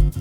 How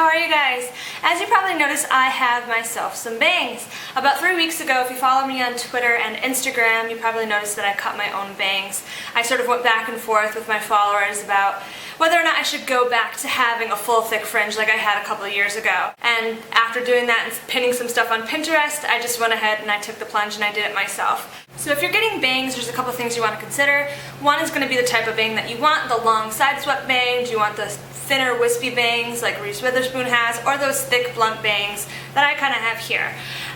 are you guys? As you probably noticed, I have myself some bangs. About 3 weeks ago, if you follow me on Twitter and Instagram, you probably noticed that I cut my own bangs. I sort of went back and forth with my followers about whether or not I should go back to having a full thick fringe like I had a couple of years ago. And after doing that and pinning some stuff on Pinterest, I just went ahead and I took the plunge and I did it myself. So if you're getting bangs, there's a couple of things you want to consider. One is going to be the type of bang that you want, the long side swept bang. Do you want the thinner wispy bangs like Reese Witherspoon has, or those thick blunt bangs that I kind of have here?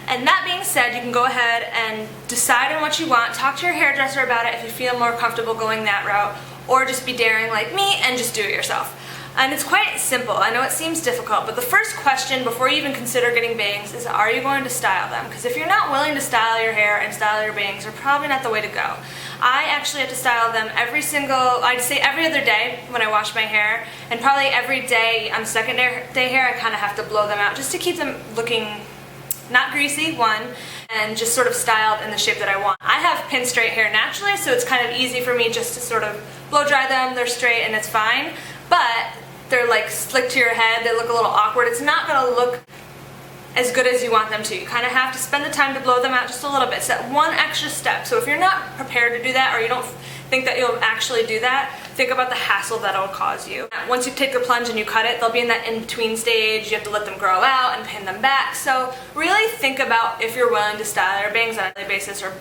And that being said, you can go ahead and decide on what you want. Talk to your hairdresser about it if you feel more comfortable going that route, or just be daring like me and just do it yourself. And it's quite simple. I know it seems difficult, but the first question before you even consider getting bangs is, are you going to style them? Because if you're not willing to style your hair and style your bangs, they're probably not the way to go. I actually have to style them I'd say every other day when I wash my hair, and probably every day on second day hair I kind of have to blow them out just to keep them looking not greasy, one, and just sort of styled in the shape that I want. I have pin straight hair naturally, so it's kind of easy for me just to sort of blow dry them. They're straight and it's fine, but they're like slick to your head. They look a little awkward. It's not going to look as good as you want them to. You kind of have to spend the time to blow them out just a little bit. Set one extra step. So if you're not prepared to do that, or you don't think that you'll actually do that, think about the hassle that it'll cause you. Once you take the plunge and you cut it, they'll be in that in-between stage. You have to let them grow out and pin them back. So really think about if you're willing to style your bangs on a daily basis or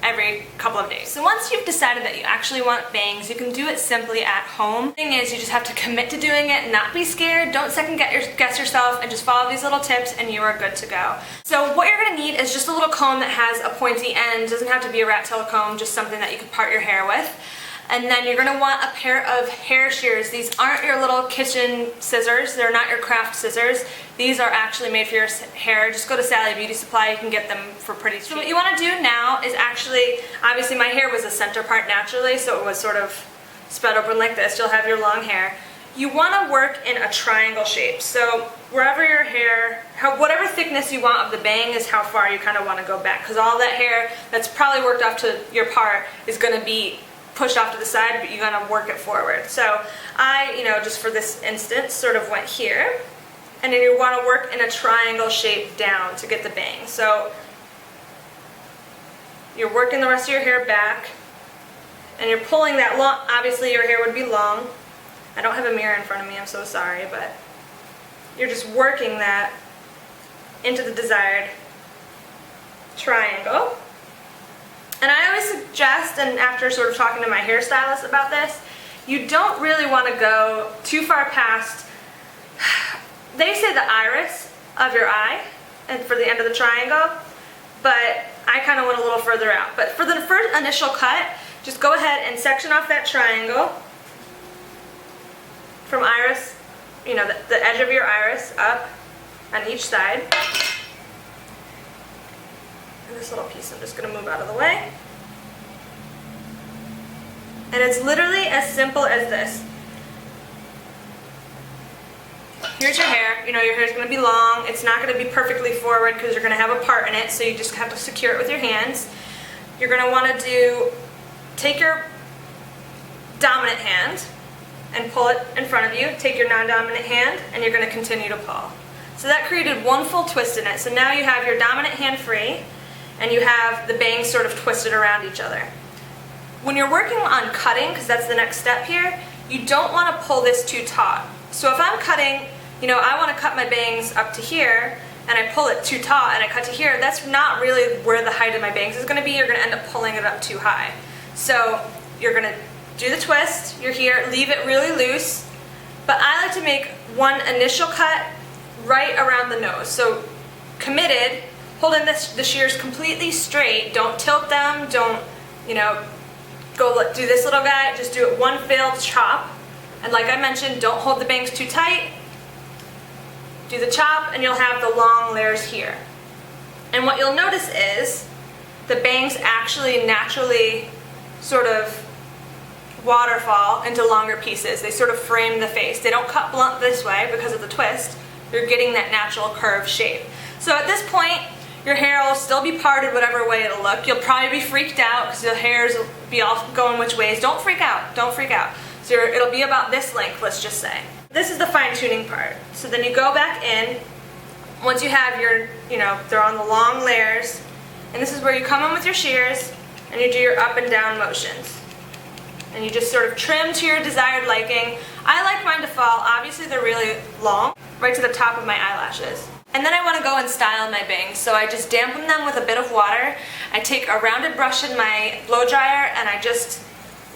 every couple of days. So once you've decided that you actually want bangs, you can do it simply at home. The thing is, you just have to commit to doing it, not be scared, don't second guess yourself, and just follow these little tips and you are good to go. So what you're going to need is just a little comb that has a pointy end. It doesn't have to be a rat tail comb, just something that you can part your hair with. And then you're going to want a pair of hair shears. These aren't your little kitchen scissors. They're not your craft scissors. These are actually made for your hair. Just go to Sally Beauty Supply. You can get them for pretty cheap. So what you want to do now is obviously my hair was a center part naturally, so it was sort of spread open like this. You'll have your long hair. You want to work in a triangle shape. So wherever your hair, whatever thickness you want of the bang is how far you kind of want to go back, because all that hair that's probably worked off to your part is going to be pushed off to the side, but you're going to work it forward. So I, just for this instance, sort of went here, and then you want to work in a triangle shape down to get the bang. So you're working the rest of your hair back, and you're pulling that long. Obviously your hair would be long. I don't have a mirror in front of me, I'm so sorry, but you're just working that into the desired triangle. And I always suggest, and after sort of talking to my hairstylist about this, you don't really want to go too far past, they say the iris of your eye, and for the end of the triangle, but I kind of went a little further out. But for the first initial cut, just go ahead and section off that triangle from iris, the edge of your iris up on each side. This little piece I'm just going to move out of the way. And it's literally as simple as this. Here's your hair. Your hair is going to be long. It's not going to be perfectly forward because you're going to have a part in it, so you just have to secure it with your hands. You're going to want to take your dominant hand and pull it in front of you. Take your non-dominant hand and you're going to continue to pull. So that created one full twist in it. So now you have your dominant hand free, and you have the bangs sort of twisted around each other. When you're working on cutting, because that's the next step here, you don't want to pull this too taut. So if I'm cutting, I want to cut my bangs up to here, and I pull it too taut and I cut to here, that's not really where the height of my bangs is going to be. You're going to end up pulling it up too high. So you're going to do the twist, you're here, leave it really loose, but I like to make one initial cut right around the nose. So committed, holding the shears completely straight. Don't tilt them. Don't, go do this little guy. Just do it one failed chop. And like I mentioned, don't hold the bangs too tight. Do the chop, and you'll have the long layers here. And what you'll notice is the bangs actually naturally sort of waterfall into longer pieces. They sort of frame the face. They don't cut blunt this way because of the twist, you're getting that natural curve shape. So at this point, your hair will still be parted whatever way it'll look. You'll probably be freaked out because your hairs will be all going which ways. Don't freak out, don't freak out. So it'll be about this length, let's just say. This is the fine tuning part. So then you go back in, once you have your, they're on the long layers, and this is where you come in with your shears and you do your up and down motions. And you just sort of trim to your desired liking. I like mine to fall, obviously they're really long, right to the top of my eyelashes. And then I want to go and style my bangs, so I just dampen them with a bit of water. I take a rounded brush in my blow dryer and I just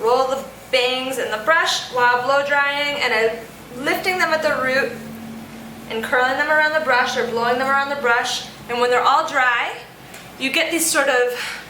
roll the bangs in the brush while blow drying, and I'm lifting them at the root and curling them around the brush or blowing them around the brush. And when they're all dry, you get these sort of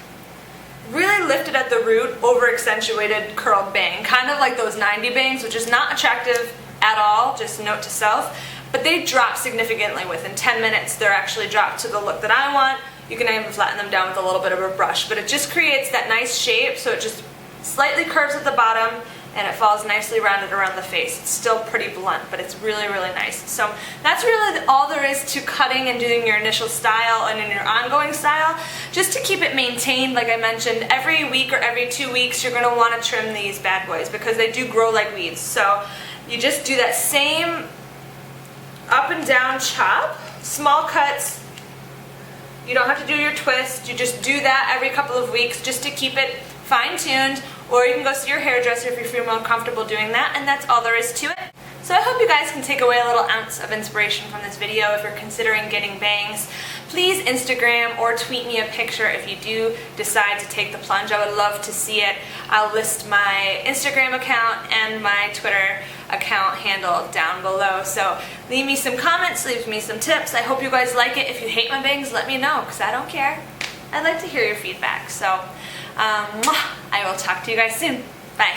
really lifted at the root, over accentuated curled bang, kind of like those 90 bangs, which is not attractive at all, just note to self. But they drop significantly. Within 10 minutes, they're actually dropped to the look that I want. You can even flatten them down with a little bit of a brush, but it just creates that nice shape, so it just slightly curves at the bottom and it falls nicely rounded around the face. It's still pretty blunt, but it's really, really nice. So that's really all there is to cutting and doing your initial style and in your ongoing style. Just to keep it maintained, like I mentioned, every week or every 2 weeks, you're going to want to trim these bad boys because they do grow like weeds. So you just do that same up and down chop, small cuts. You don't have to do your twist. You just do that every couple of weeks just to keep it fine-tuned, or you can go see your hairdresser if you feel more comfortable doing that, and that's all there is to it. So I hope you guys can take away a little ounce of inspiration from this video if you're considering getting bangs. Please Instagram or tweet me a picture if you do decide to take the plunge. I would love to see it. I'll list my Instagram account and my Twitter account handle down below. So leave me some comments, leave me some tips. I hope you guys like it. If you hate my bangs, let me know, because I don't care. I'd like to hear your feedback. So I will talk to you guys soon. Bye.